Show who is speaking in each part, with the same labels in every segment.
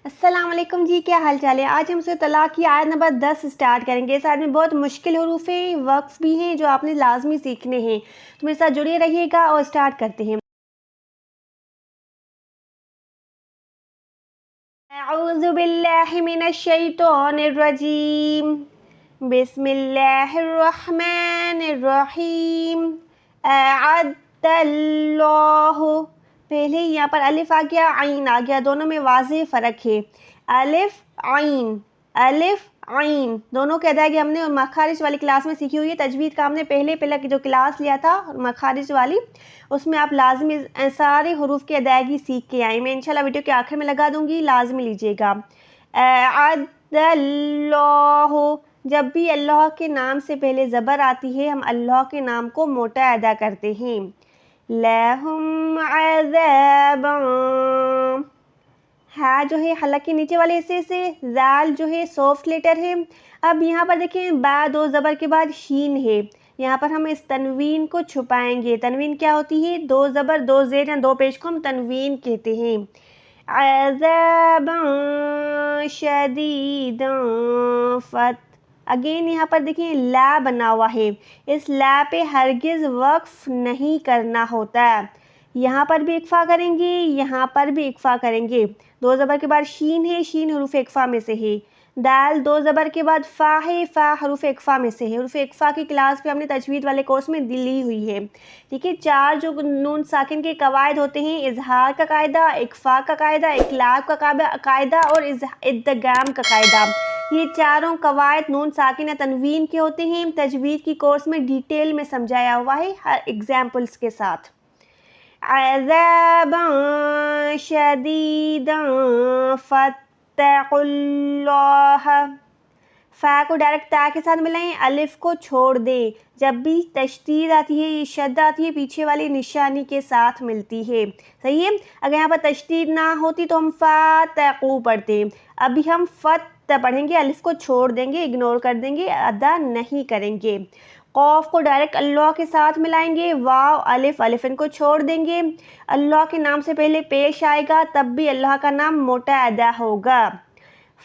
Speaker 1: السلام علیکم جی، کیا حال چال ہے؟ آج ہم سورۃ طلاق کی آیت نمبر 10 سٹارٹ کریں گے۔ اس آیت میں بہت مشکل حروف ہیں، وقف بھی ہیں جو آپ نے لازمی سیکھنے ہیں، تو میرے ساتھ جڑے رہیے گا اور سٹارٹ کرتے ہیں۔ اعوذ باللہ من الشیطان الرجیم، بسم اللہ الرحمن الرحیم۔ اعد اللہ، پہلے یہاں پر الف آ گیا، عین آ گیا، دونوں میں واضح فرق ہے۔ الف عین دونوں کی ادائیگی ہم نے مخارج والی کلاس میں سیکھی ہوئی ہے۔ تجوید کا ہم نے پہلے جو کلاس لیا تھا مخارج والی، اس میں آپ لازمی سارے حروف کی ادائیگی سیکھ کے آئیں۔ میں انشاءاللہ ویڈیو کے آخر میں لگا دوں گی، لازمی لیجیے گا۔ اعد اللہ، جب بھی اللہ کے نام سے پہلے زبر آتی ہے ہم اللہ کے نام کو موٹا ادا کرتے ہیں۔ لہم عذابا، ہا جو ہے حلق کے نیچے والے حصے سے، زال جو ہے سافٹ لیٹر ہے۔ اب یہاں پر دیکھیں با دو زبر کے بعد شین ہے، یہاں پر ہم اس تنوین کو چھپائیں گے۔ تنوین کیا ہوتی ہے؟ دو زبر دو زیر یا دو پیش کو ہم تنوین کہتے ہیں۔ عذابا شدیدا فت، اگین یہاں پر دیکھیں لا بنا ہوا ہے، اس لا پہ ہرگز وقف نہیں کرنا ہوتا ہے۔ یہاں پر بھی اکفا کریں گے، یہاں پر بھی اکفا کریں گے۔ دو زبر کے بعد شین ہے، شین حروف اکفا میں سے ہے۔ دال دو زبر کے بعد فا ہے، فا حروف اکفا میں سے ہے۔ حروف اکفا کی کلاس پہ ہم نے تجوید والے کورس میں لی ہوئی ہے۔ ٹھیک ہے، چار جو نون ساکن کے قواعد ہوتے ہیں، اظہار کا قاعدہ، اکفا کا قاعدہ، اقلاب کا قاعدہ اور ادغام کا قاعدہ، یہ چاروں قواعد نون ساکن یا تنوین کے ہوتے ہیں۔ تجوید کی کورس میں ڈیٹیل میں سمجھایا ہوا ہے ہر ایگزامپلس کے ساتھ۔ عذابا شدیدا فاتقوا اللہ، فا کو ڈائریکٹ تا کے ساتھ ملائیں، الف کو چھوڑ دیں۔ جب بھی تشدید آتی ہے، یہ شد آتی ہے، پیچھے والی نشانی کے ساتھ ملتی ہے۔ صحیح ہے، اگر یہاں پر تشدید نہ ہوتی تو ہم فاتقوا پڑھتے، ابھی ہم فت پڑھیں گے، الف کو چھوڑ دیں گے، اگنور کر دیں گے، ادا نہیں کریں گے۔ قوف کو ڈائریکٹ اللہ کے ساتھ ملائیں گے، واو الف ان کو چھوڑ دیں گے۔ اللہ کے نام سے پہلے پیش آئے گا تب بھی اللہ کا نام موٹا ادا ہوگا۔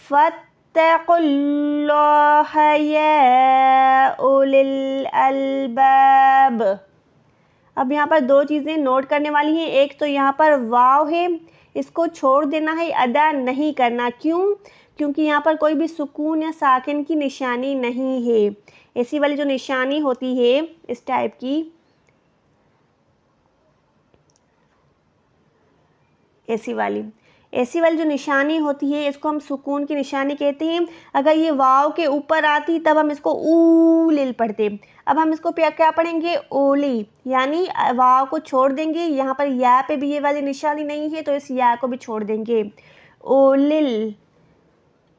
Speaker 1: فاتقوا اللہ یا اولی الالباب، اب یہاں پر دو چیزیں نوٹ کرنے والی ہیں، ایک تو یہاں پر واو ہے، اس کو چھوڑ دینا ہے، ادا نہیں کرنا۔ کیوں؟ کیونکہ یہاں پر کوئی بھی سکون یا ساکن کی نشانی نہیں ہے۔ ایسی والی جو نشانی ہوتی ہے اس ٹائپ کی، ایسی والی جو نشانی ہوتی ہے اس کو ہم سکون کی نشانی کہتے ہیں۔ اگر یہ واو کے اوپر آتی تب ہم اس کو اولل پڑھتے، اب ہم اس کو کیا پڑھیں گے؟ اولی، یعنی واو کو چھوڑ دیں گے، یہاں پر یا پہ بھی یہ والی نشانی نہیں ہے تو اس یا کو بھی چھوڑ دیں گے۔ اولل،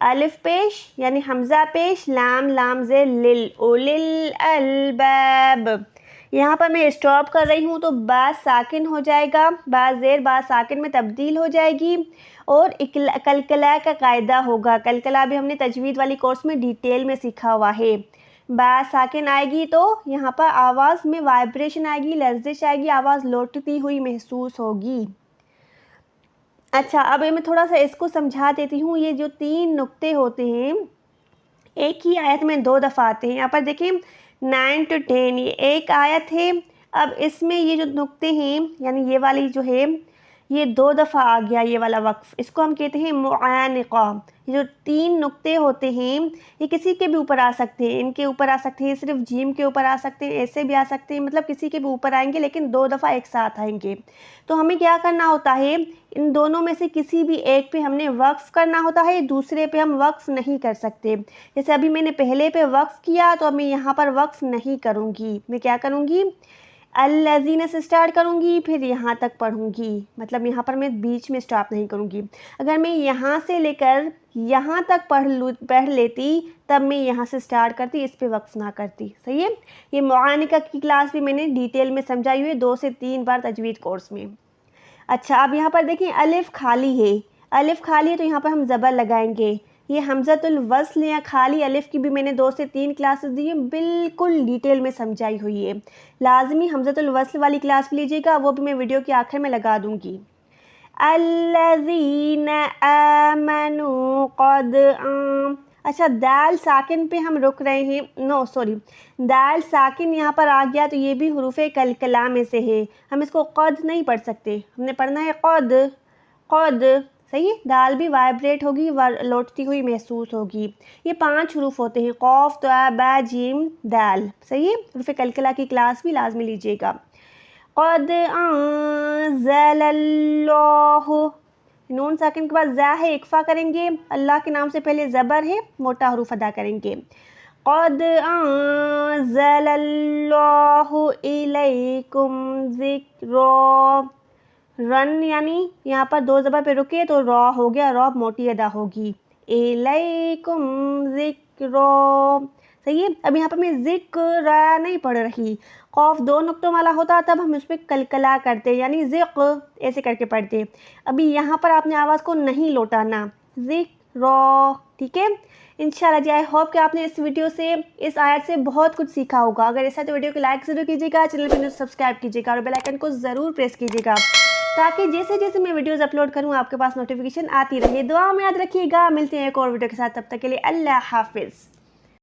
Speaker 1: الف پیش یعنی حمزہ پیش، لام زیر لل، اولل الباب۔ یہاں پر میں اسٹاپ کر رہی ہوں تو با ساکن ہو جائے گا، با زیر با ساکن میں تبدیل ہو جائے گی اور کلکلا کا قاعدہ ہوگا۔ کلکلا بھی ہم نے تجوید والی کورس میں ڈیٹیل میں سیکھا ہوا ہے۔ با ساکن آئے گی تو یہاں پر آواز میں وائبریشن آئے گی، لرزش آئے گی، آواز لوٹتی ہوئی محسوس ہوگی۔ اچھا، اب میں تھوڑا سا اس کو سمجھا دیتی ہوں۔ یہ جو تین نقطے ہوتے ہیں ایک ہی آیت میں دو دفعہ آتے ہیں، یہاں پر دیکھیں 9 to 10، یہ ایک آیت ہے۔ اب اس میں یہ جو نقطے ہیں یعنی یہ والی جو ہے یہ دو دفعہ آ گیا، یہ والا وقف، اس کو ہم کہتے ہیں معانقہ۔ یہ جو تین نقطے ہوتے ہیں یہ کسی کے بھی اوپر آ سکتے ہیں، ان کے اوپر آ سکتے ہیں، صرف جیم کے اوپر آ سکتے ہیں، ایسے بھی آ سکتے ہیں، مطلب کسی کے بھی اوپر آئیں گے لیکن دو دفعہ ایک ساتھ آئیں گے۔ تو ہمیں کیا کرنا ہوتا ہے؟ ان دونوں میں سے کسی بھی ایک پہ ہم نے وقف کرنا ہوتا ہے، دوسرے پہ ہم وقف نہیں کر سکتے۔ جیسے ابھی میں نے پہلے پہ وقف کیا تو اب میں یہاں پر وقف نہیں کروں گی، میں کیا کروں گی؟ الذین سے سٹارٹ کروں گی، پھر یہاں تک پڑھوں گی، مطلب یہاں پر میں بیچ میں سٹاپ نہیں کروں گی۔ اگر میں یہاں سے لے کر یہاں تک پڑھ لیتی تب میں یہاں سے سٹارٹ کرتی، اس پہ وقف نہ کرتی۔ صحیح ہے، یہ معانقہ کی کلاس بھی میں نے ڈیٹیل میں سمجھائی ہوئی ہے 2 سے 3 بار تجوید کورس میں۔ اچھا، اب یہاں پر دیکھیں الف خالی ہے، الف خالی ہے تو یہاں پر ہم زبر لگائیں گے۔ یہ حمزۃ الوصل یا خالی الف کی بھی میں نے 2 سے 3 کلاسز دی ہیں، بالکل ڈیٹیل میں سمجھائی ہوئی ہے۔ لازمی حمزۃ الوصل والی کلاس بھی لیجیے گا، وہ بھی میں ویڈیو کے آخر میں لگا دوں گی۔ الذین آمنوا قد اچھا دال ساکن پہ ہم رک رہے ہیں، نو سوری، دال ساکن یہاں پر آ گیا تو یہ بھی حروف کلکلا میں سے ہے، ہم اس کو قد نہیں پڑھ سکتے، ہم نے پڑھنا ہے قد قد، صحیح، دال بھی وائبریٹ ہوگی، لوٹتی ہوئی محسوس ہوگی۔ یہ 5 حروف ہوتے ہیں، قاف طا با جیم دال، صحیح، حروف کلکلا کی کلاس بھی لازمی لیجیے گا۔ قد انزل اللہ، نون ساکن کے بعد زا ہے، اکفا کریں گے، اللہ کے نام سے پہلے زبر ہے، موٹا حروف ادا کریں گے۔ قد انزل اللہ الیکم ذکرا، رن یعنی یہاں پر 2 زبر پہ رکے تو را ہو گیا، را موٹی ادا ہوگی، الیکم ذکرا، صحیح ہے۔ اب یہاں پر میں ذکر نہیں پڑھ رہی، قاف 2 نقطوں والا ہوتا تب ہم اس پہ کلکلا کرتے، یعنی ذق ایسے کر کے پڑھتے، ابھی یہاں پر آپ نے آواز کو نہیں لوٹانا، ذکرا، ٹھیک ہے۔ انشاءاللہ جی آئی ہوپ کہ آپ نے اس ویڈیو سے، اس آیت سے بہت کچھ سیکھا ہوگا۔ اگر ایسا تو ویڈیو کو لائک ضرور کیجیے گا، چینل کو سبسکرائب کیجیے گا اور بیل آئیکن کو ضرور پریس کیجیے گا تاکہ جیسے جیسے میں ویڈیوز اپلوڈ کروں آپ کے پاس نوٹیفیکیشن آتی رہے۔ دعا میں یاد رکھیے گا، ملتے ہیں ایک اور ویڈیو کے ساتھ، تب تک کے لیے اللہ حافظ۔